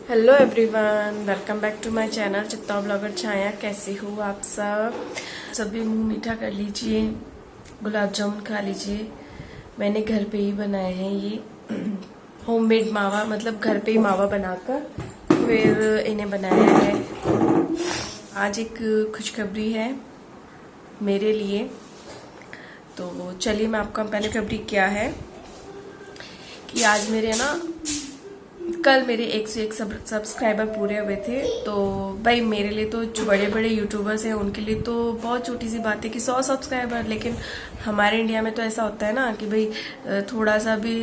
Hello everyone, welcome back to my channel Chitta blogger Chhaya. कैसे हो आप सब? सभी मुंह मीठा कर लीजिए, गुलाब जामुन खा लीजिए। मैंने घर पे ही बनाए हैं ये होममेड मावा, मतलब घर पे ही मावा बनाकर फिर इन्हें बनाया है। आज एक खुशखबरी है मेरे लिए, तो चलिए मैं आपको पहले खुशखबरी क्या है कि आज मेरे कल मेरे 101 सब्सक्राइबर पूरे हुए थे। तो भाई मेरे लिए तो जो बड़े बड़े यूट्यूबर्स हैं उनके लिए तो बहुत छोटी सी बात है कि 100 सब्सक्राइबर, लेकिन हमारे इंडिया में तो ऐसा होता है ना कि भाई थोड़ा सा भी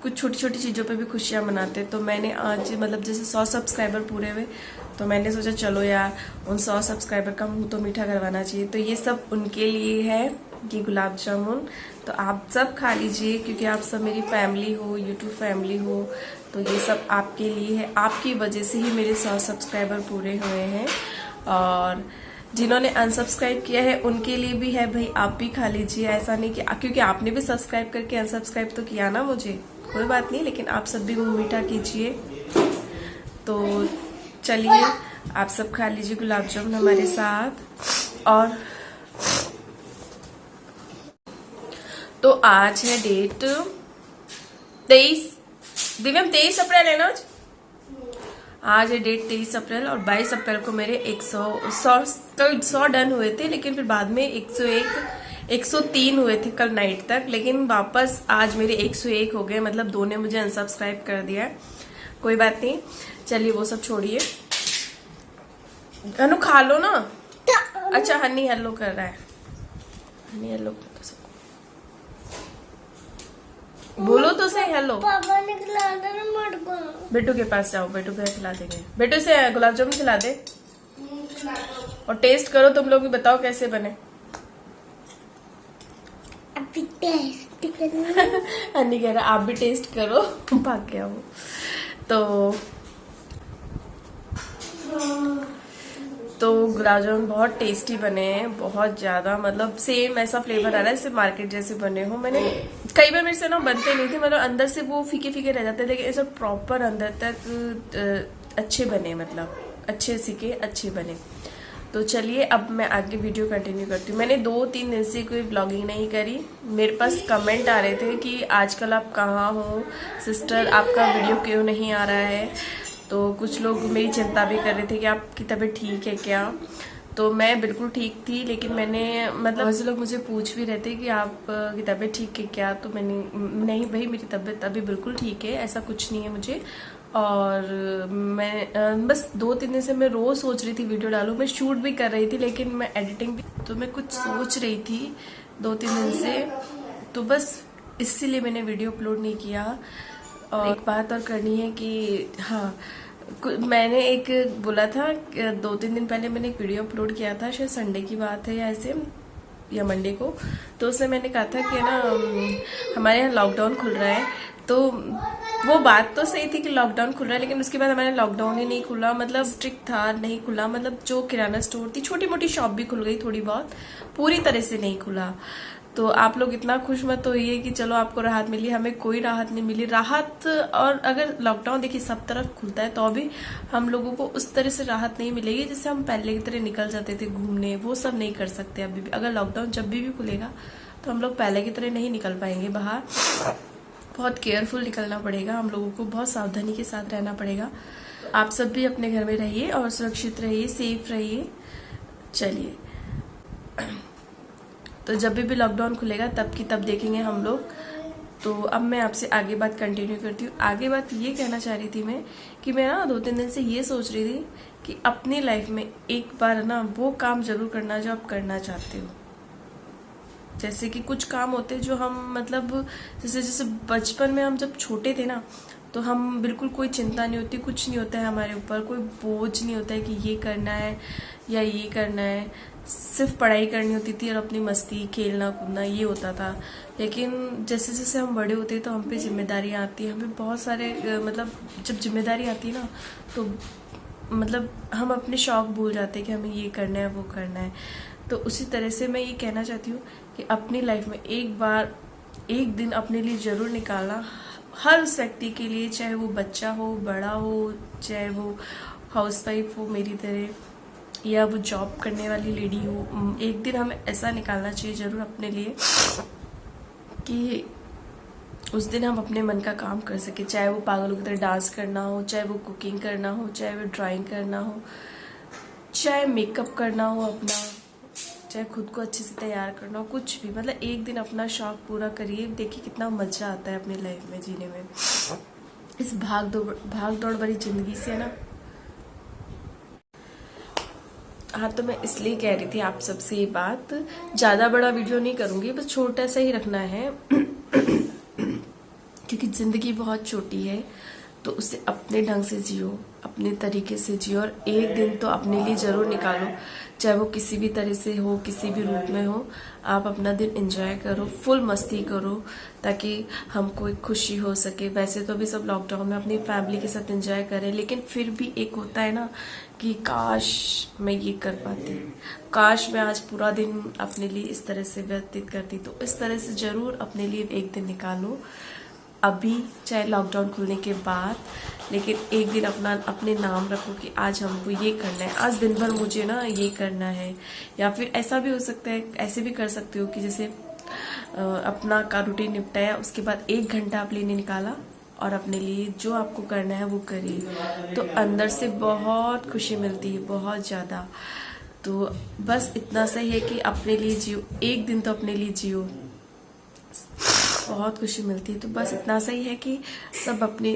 कुछ छोटी छोटी चीज़ों पे भी खुशियाँ मनाते हैं। तो मैंने आज मतलब जैसे 100 सब्सक्राइबर पूरे हुए तो मैंने सोचा चलो यार उन 100 सब्सक्राइबर का मुंह तो मीठा करवाना चाहिए। तो ये सब उनके लिए है, ये गुलाब जामुन। तो आप सब खा लीजिए क्योंकि आप सब मेरी फैमिली हो, यूट्यूब फैमिली हो। तो ये सब आपके लिए है, आपकी वजह से ही मेरे 100 सब्सक्राइबर पूरे हुए हैं। और जिन्होंने अनसब्सक्राइब किया है उनके लिए भी है, भाई आप भी खा लीजिए। ऐसा नहीं कि क्योंकि आपने भी सब्सक्राइब करके अनसब्सक्राइब तो किया ना मुझे, कोई बात नहीं, लेकिन आप सब भी मुंह मीठा कीजिए। तो चलिए आप सब खा लीजिए गुलाब जामुन हमारे साथ। और तो आज है डेट 23, दिव्यम 23 अप्रैल है ना आज है डेट 23 अप्रैल। और 22 अप्रैल को मेरे 100 डन हुए थे, लेकिन फिर बाद में 101 103 हुए थे कल नाइट तक, लेकिन वापस आज मेरे 101 हो गए, मतलब दो ने मुझे अनसब्सक्राइब कर दिया है। कोई बात नहीं, चलिए वो सब छोड़िए। हनु खा लो ना। अच्छा हनी हेलो कर रहा है, हनी हेलो कर दो सबको, बोलो तो सही हेलो। पापा ने खिलाया ना मेरे को। बेटू के पास जाओ, बेटू को खिला देंगे। बेटू से गुलाब जामुन खिला दे और टेस्ट करो, तुम लोग भी बताओ कैसे बने। अभी टेस्ट करना। अन्नी कह रहा आप भी टेस्ट करो, भाग गया वो। तो गुलाब जामुन बहुत टेस्टी बने हैं, बहुत ज्यादा, मतलब सेम ऐसा फ्लेवर आ रहा है जैसे मार्केट जैसे बने हो। मैंने कई बार मेरे से बनते नहीं थे, मतलब अंदर से वो फीके फीके रह जाते, लेकिन ऐसा प्रॉपर अंदर तक अच्छे बने, मतलब अच्छे सीखे अच्छे बने। तो चलिए अब मैं आगे वीडियो कंटिन्यू करती हूँ। मैंने 2-3 दिन से कोई ब्लॉगिंग नहीं करी। मेरे पास कमेंट आ रहे थे कि आजकल आप कहाँ हो सिस्टर, आपका वीडियो क्यों नहीं आ रहा है। तो कुछ लोग मेरी चिंता भी कर रहे थे कि आपकी तबीयत ठीक है क्या। तो मैं बिल्कुल ठीक थी, लेकिन मैंने मतलब बहुत से लोग मुझे पूछ भी रहे थे कि आप की तबीयत ठीक है क्या। तो मैंने नहीं भाई मेरी तबीयत अभी बिल्कुल ठीक है, ऐसा कुछ नहीं है मुझे। और मैं बस 2-3 दिन से मैं रोज सोच रही थी वीडियो डालूं, मैं शूट भी कर रही थी, लेकिन मैं एडिटिंग भी, तो मैं कुछ सोच रही थी 2-3 दिन से, तो बस इसीलिए मैंने वीडियो अपलोड नहीं किया। और एक बात और करनी है कि हाँ, मैंने एक बोला था 2-3 दिन पहले मैंने एक वीडियो अपलोड किया था, शायद संडे की बात है या ऐसे या मंडे को। तो उसमें मैंने कहा था कि हमारे यहाँ लॉकडाउन खुल रहा है। तो वो बात तो सही थी कि लॉकडाउन खुल रहा है, लेकिन उसके बाद हमारे लॉकडाउन ही नहीं खुला, मतलब स्ट्रिक्ट था, नहीं खुला। मतलब जो किराना स्टोर थी, छोटी मोटी शॉप भी खुल गई थोड़ी बहुत, पूरी तरह से नहीं खुला। तो आप लोग इतना खुश मत होइए कि चलो आपको राहत मिली, हमें कोई राहत नहीं मिली। राहत, और अगर लॉकडाउन देखिए सब तरफ खुलता है तो भी हम लोगों को उस तरह से राहत नहीं मिलेगी जैसे हम पहले की तरह निकल जाते थे घूमने, वो सब नहीं कर सकते अभी भी। अगर लॉकडाउन जब भी खुलेगा तो हम लोग पहले की तरह नहीं निकल पाएंगे बाहर, बहुत केयरफुल निकलना पड़ेगा, हम लोगों को बहुत सावधानी के साथ रहना पड़ेगा। आप सब भी अपने घर में रहिए और सुरक्षित रहिए, सेफ रहिए। चलिए तो जब भी लॉकडाउन खुलेगा तब की तब देखेंगे हम लोग। तो अब मैं आपसे आगे बात कंटिन्यू करती हूँ। आगे बात ये कहना चाह रही थी मैं कि मैं 2-3 दिन से ये सोच रही थी कि अपनी लाइफ में एक बार वो काम जरूर करना जो आप करना चाहते हो। जैसे कि कुछ काम होते जो हम मतलब जैसे बचपन में हम जब छोटे थे ना, तो हम बिल्कुल कोई चिंता नहीं होती, कुछ नहीं होता है हमारे ऊपर, कोई बोझ नहीं होता है कि ये करना है या ये करना है, सिर्फ पढ़ाई करनी होती थी और अपनी मस्ती खेलना कूदना ये होता था। लेकिन जैसे जैसे हम बड़े होते हैं तो हम पे जिम्मेदारियाँ आती हैं, हमें बहुत सारे मतलब जब जिम्मेदारी आती है ना तो मतलब हम अपने शौक भूल जाते हैं कि हमें ये करना है वो करना है। तो उसी तरह से मैं ये कहना चाहती हूँ कि अपनी लाइफ में एक बार एक दिन अपने लिए ज़रूर निकालना, हर उस व्यक्ति के लिए, चाहे वो बच्चा हो, बड़ा हो, चाहे वो हाउसवाइफ हो मेरी तरह, या वो जॉब करने वाली लेडी हो, एक दिन हमें ऐसा निकालना चाहिए ज़रूर अपने लिए कि उस दिन हम अपने मन का काम कर सके। चाहे वो पागलों की तरह डांस करना हो, चाहे वो कुकिंग करना हो, चाहे वो ड्राइंग करना हो, चाहे मेकअप करना हो अपना, चाहे खुद को अच्छे से तैयार करना हो, कुछ भी, मतलब एक दिन अपना शौक पूरा करिए। देखिए कितना मजा आता है अपनी लाइफ में जीने में, इस भाग दौड़ भरी जिंदगी से, है ना। हाँ, तो मैं इसलिए कह रही थी आप सबसे ये बात, ज़्यादा बड़ा वीडियो नहीं करूँगी, बस छोटा सा ही रखना है क्योंकि ज़िंदगी बहुत छोटी है, तो उसे अपने ढंग से जियो, अपने तरीके से जियो, और एक दिन तो अपने लिए ज़रूर निकालो, चाहे वो किसी भी तरह से हो, किसी भी रूप में हो। आप अपना दिन एंजॉय करो, फुल मस्ती करो, ताकि हमको एक खुशी हो सके। वैसे तो अभी सब लॉकडाउन में अपनी फैमिली के साथ एंजॉय करें, लेकिन फिर भी एक होता है ना कि काश मैं ये कर पाती, काश मैं आज पूरा दिन अपने लिए इस तरह से व्यतीत करती। तो इस तरह से ज़रूर अपने लिए एक दिन निकालो, अभी चाहे लॉकडाउन खुलने के बाद, लेकिन एक दिन अपने नाम रखो कि आज हमको ये करना है, आज दिन भर मुझे ना ये करना है। या फिर ऐसा भी हो सकता है, ऐसे भी कर सकते हो कि जैसे अपना का रूटीन निपटाया, उसके बाद 1 घंटा आप लेने निकाला और अपने लिए जो आपको करना है वो करिए, तो अंदर से बहुत खुशी मिलती है, बहुत ज़्यादा। तो बस इतना सही है कि अपने लिए जियो, एक दिन तो अपने लिए जियो, बहुत खुशी मिलती है। तो बस इतना सही है कि सब अपने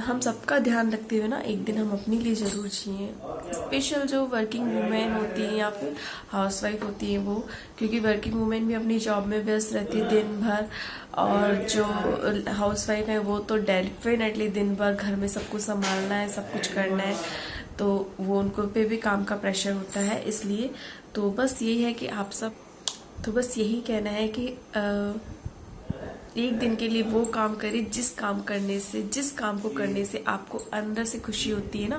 हम सबका ध्यान रखते हुए ना एक दिन हम अपने लिए ज़रूर जिए। स्पेशल जो वर्किंग वुमेन होती हैं या फिर हाउसवाइफ होती हैं वो, क्योंकि वर्किंग वुमेन भी अपनी जॉब में व्यस्त रहती है दिन भर, और जो हाउसवाइफ है वो तो डेफिनेटली दिन भर घर में सब कुछ संभालना है, सब कुछ करना है, तो वो उनको पे भी काम का प्रेशर होता है। इसलिए तो बस यही है कि आप सब, तो बस यही कहना है कि एक दिन के लिए वो काम करें जिस काम को करने से आपको अंदर से खुशी होती है ना,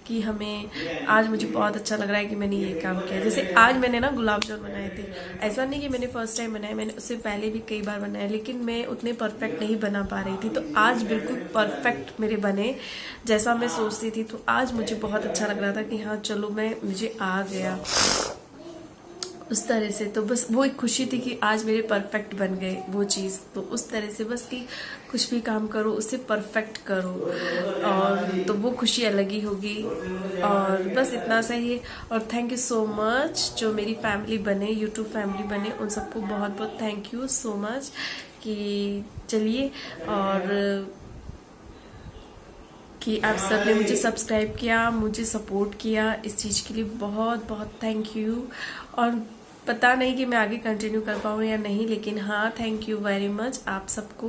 कि हमें आज मुझे बहुत अच्छा लग रहा है कि मैंने ये काम किया। जैसे आज मैंने ना गुलाब जामुन बनाए थे, ऐसा नहीं कि मैंने फर्स्ट टाइम बनाए, मैंने उससे पहले भी कई बार बनाए, लेकिन मैं उतने परफेक्ट नहीं बना पा रही थी। तो आज बिल्कुल परफेक्ट मेरे बने, जैसा मैं सोचती थी। तो आज मुझे बहुत अच्छा लग रहा था कि हाँ चलो मुझे आ गया उस तरह से। तो बस वो एक खुशी थी कि आज मेरे परफेक्ट बन गए वो चीज़। तो उस तरह से बस कि कुछ भी काम करो उसे परफेक्ट करो, और तो वो खुशी अलग ही होगी। और बस इतना सा ही है। और थैंक यू सो मच जो मेरी फैमिली बने, यूट्यूब फैमिली बने, उन सबको बहुत बहुत थैंक यू सो मच कि चलिए, और कि आप सब ने मुझे सब्सक्राइब किया, मुझे सपोर्ट किया, इस चीज़ के लिए बहुत बहुत थैंक यू। और पता नहीं कि मैं आगे कंटिन्यू कर पाऊँ या नहीं, लेकिन हाँ थैंक यू वेरी मच आप सबको।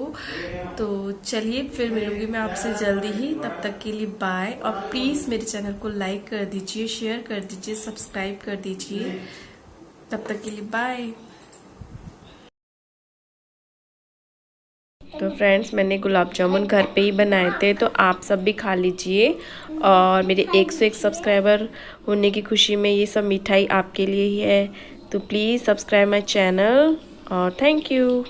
तो चलिए फिर मिलूंगी मैं आपसे जल्दी ही, तब तक के लिए बाय। और प्लीज़ मेरे चैनल को लाइक कर दीजिए, शेयर कर दीजिए, सब्सक्राइब कर दीजिए। तब तक के लिए बाय। तो फ्रेंड्स, मैंने गुलाब जामुन घर पे ही बनाए थे, तो आप सब भी खा लीजिए। और मेरे 101 सब्सक्राइबर होने की खुशी में ये सब मिठाई आपके लिए ही है। तो प्लीज़ सब्सक्राइब माय चैनल, और थैंक यू।